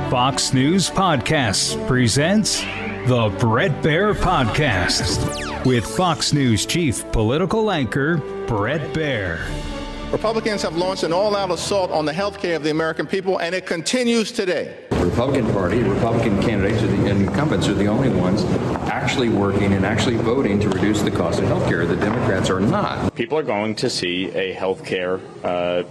Fox News Podcasts presents the Bret Baier Podcast with Fox News chief political anchor Bret Baier. Republicans have launched an all-out assault on the health care of the American people, and it continues today. The Republican Party, Republican candidates and incumbents are the only ones actually working and actually voting to reduce the cost of health care. The Democrats are not. People are going to see a health care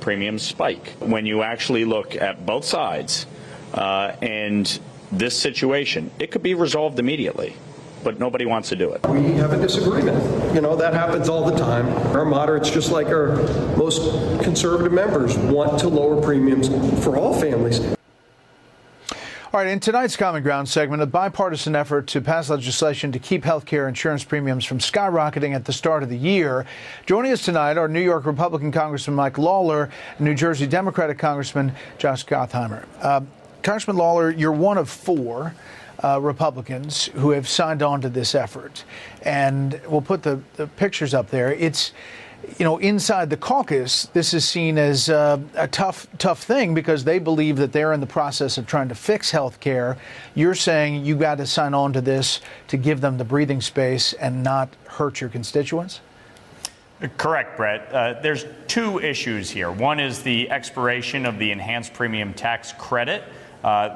premium spike. When you actually look at both sides and this situation, it could be resolved immediately, but nobody wants to do it. We have a disagreement. You know, that happens all the time. Our moderates, just like our most conservative members, want to lower premiums for all families. All right, in tonight's Common Ground segment, a bipartisan effort to pass legislation to keep health care insurance premiums from skyrocketing at the start of the year. Joining us tonight are New York Republican Congressman Mike Lawler and New Jersey Democratic Congressman Josh Gottheimer. Congressman Lawler, you're one of four Republicans who have signed on to this effort. And we'll put the pictures up there. It's, you know, inside the caucus, this is seen as a tough thing because they believe that they're in the process of trying to fix health care. You're saying you got to sign on to this to give them the breathing space and not hurt your constituents? Correct, Bret. There's two issues here. One is the expiration of the enhanced premium tax credit,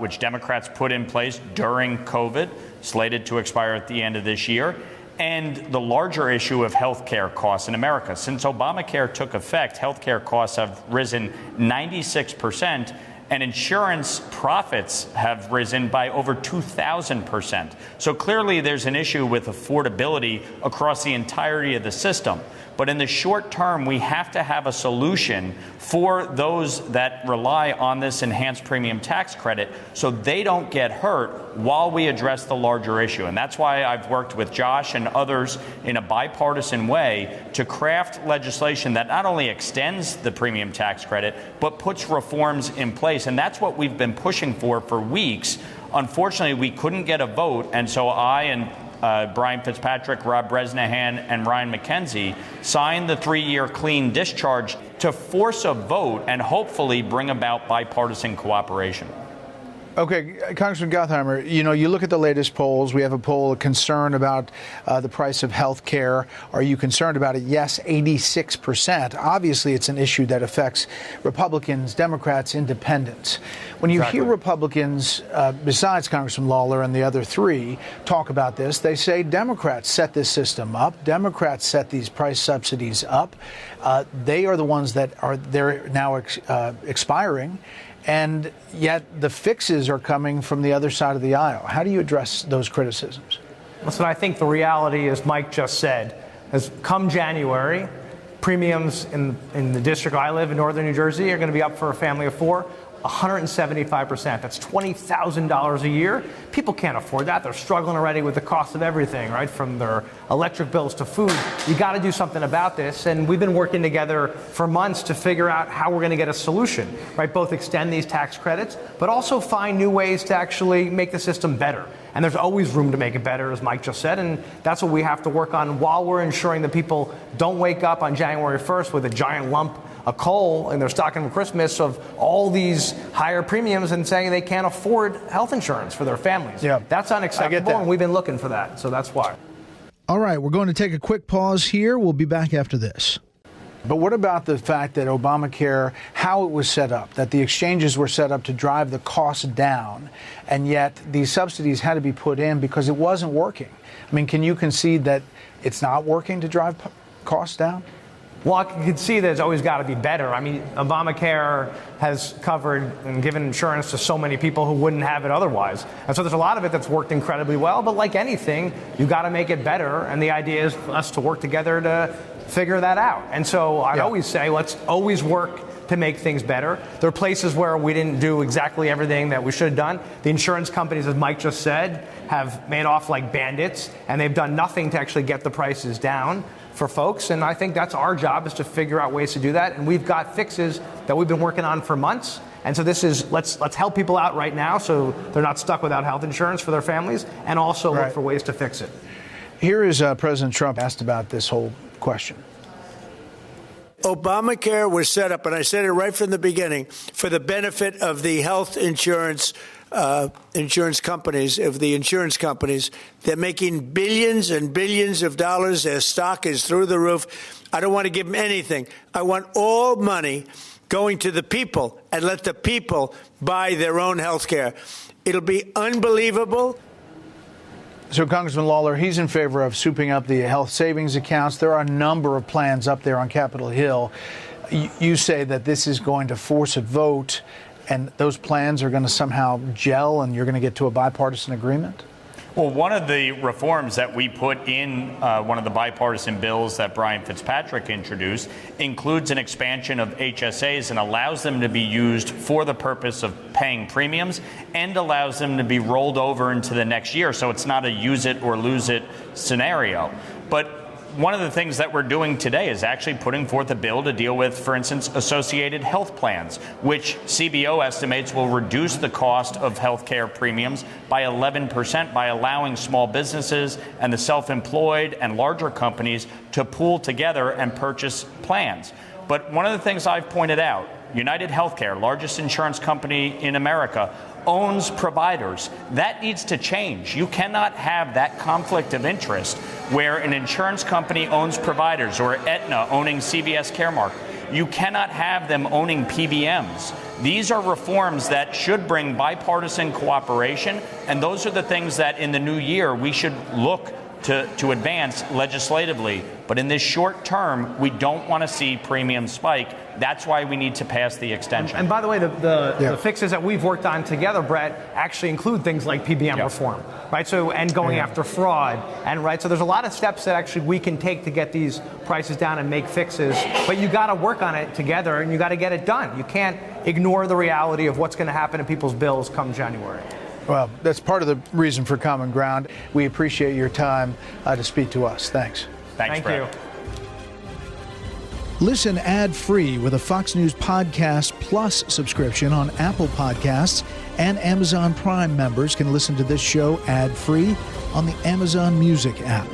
which Democrats put in place during COVID, slated to expire at the end of this year, and the larger issue of health care costs in America. Since Obamacare took effect, health care costs have risen 96%, and insurance profits have risen by over 2,000%. So clearly there's an issue with affordability across the entirety of the system. But in the short term, we have to have a solution for those that rely on this enhanced premium tax credit so they don't get hurt while we address the larger issue. And that's why I've worked with Josh and others in a bipartisan way to craft legislation that not only extends the premium tax credit, but puts reforms in place. And that's what we've been pushing for weeks. Unfortunately, we couldn't get a vote. And so I and Brian Fitzpatrick, Rob Bresnahan, and Ryan McKenzie signed the 3-year clean discharge to force a vote and hopefully bring about bipartisan cooperation. Okay, Congressman Gottheimer, you know, you look at the latest polls. We have a poll, a concern about the price of health care. Are you concerned about it? Yes, 86%. Obviously, it's an issue that affects Republicans, Democrats, independents. When you hear Republicans, besides Congressman Lawler and the other three, talk about this, they say Democrats set this system up. Democrats set these price subsidies up. They are the ones that they're now expiring. And yet the fixes are coming from the other side of the aisle. How do you address those criticisms? Listen, I think the reality, as Mike just said, is come January, premiums in the district I live in, northern New Jersey, are going to be up for a family of four, 175%. That's $20,000 a year. People can't afford that. They're struggling already with the cost of everything, right? From their electric bills to food. You got to do something about this. And we've been working together for months to figure out how we're going to get a solution, right? Both extend these tax credits, but also find new ways to actually make the system better. And there's always room to make it better, as Mike just said. And that's what we have to work on while we're ensuring that people don't wake up on January 1st with a giant lump of coal in their stocking for Christmas of all these higher premiums and saying they can't afford health insurance for their families. Yeah, that's unacceptable, and we've been looking for that. So that's why. All right, we're going to take a quick pause here. We'll be back after this. But what about the fact that Obamacare, how it was set up, that the exchanges were set up to drive the costs down, and yet these subsidies had to be put in because it wasn't working? I mean, can you concede that it's not working to drive costs down? Well, I can see that it's always got to be better. I mean, Obamacare has covered and given insurance to so many people who wouldn't have it otherwise. And so there's a lot of it that's worked incredibly well. But like anything, you got to make it better. And the idea is for us to work together to figure that out. And so I'd always say, let's always work to make things better. There are places where we didn't do exactly everything that we should have done. The insurance companies, as Mike just said, have made off like bandits, and they've done nothing to actually get the prices down for folks. And I think that's our job, is to figure out ways to do that. And we've got fixes that we've been working on for months. And so this is, let's help people out right now so they're not stuck without health insurance for their families, and also look for ways to fix it. Here is President Trump asked about this whole question. Obamacare was set up, and I said it right from the beginning, for the benefit of the health insurance insurance companies, they're making billions and billions of dollars. Their stock is through the roof. I don't want to give them anything. I want all money going to the people and let the people buy their own health care. It'll be unbelievable. So Congressman Lawler, he's in favor of souping up the health savings accounts. There are a number of plans up there on Capitol Hill. You say that this is going to force a vote, and those plans are going to somehow gel, and you're going to get to a bipartisan agreement? Well, one of the reforms that we put in one of the bipartisan bills that Brian Fitzpatrick introduced includes an expansion of HSAs and allows them to be used for the purpose of paying premiums and allows them to be rolled over into the next year. So it's not a use it or lose it scenario. But one of the things that we're doing today is actually putting forth a bill to deal with, for instance, associated health plans, which CBO estimates will reduce the cost of health care premiums by 11% by allowing small businesses and the self-employed and larger companies to pool together and purchase plans. But one of the things I've pointed out, United Healthcare, largest insurance company in America, owns providers. That needs to change. You cannot have that conflict of interest where an insurance company owns providers or Aetna owning CVS Caremark. You cannot have them owning PBMs. These are reforms that should bring bipartisan cooperation, and those are the things that in the new year we should look to advance legislatively. But in this short term, we don't want to see premiums spike. That's why we need to pass the extension. And by the way, the fixes that we've worked on together, Bret, actually include things like PBM reform, right? So, and going after fraud, and right. So there's a lot of steps that actually we can take to get these prices down and make fixes. But you got to work on it together, and you got to get it done. You can't ignore the reality of what's going to happen to people's bills come January. Well, that's part of the reason for Common Ground. We appreciate your time to speak to us. Thanks. Thank you. Listen ad-free with a Fox News Podcast Plus subscription on Apple Podcasts, and Amazon Prime members can listen to this show ad-free on the Amazon Music app.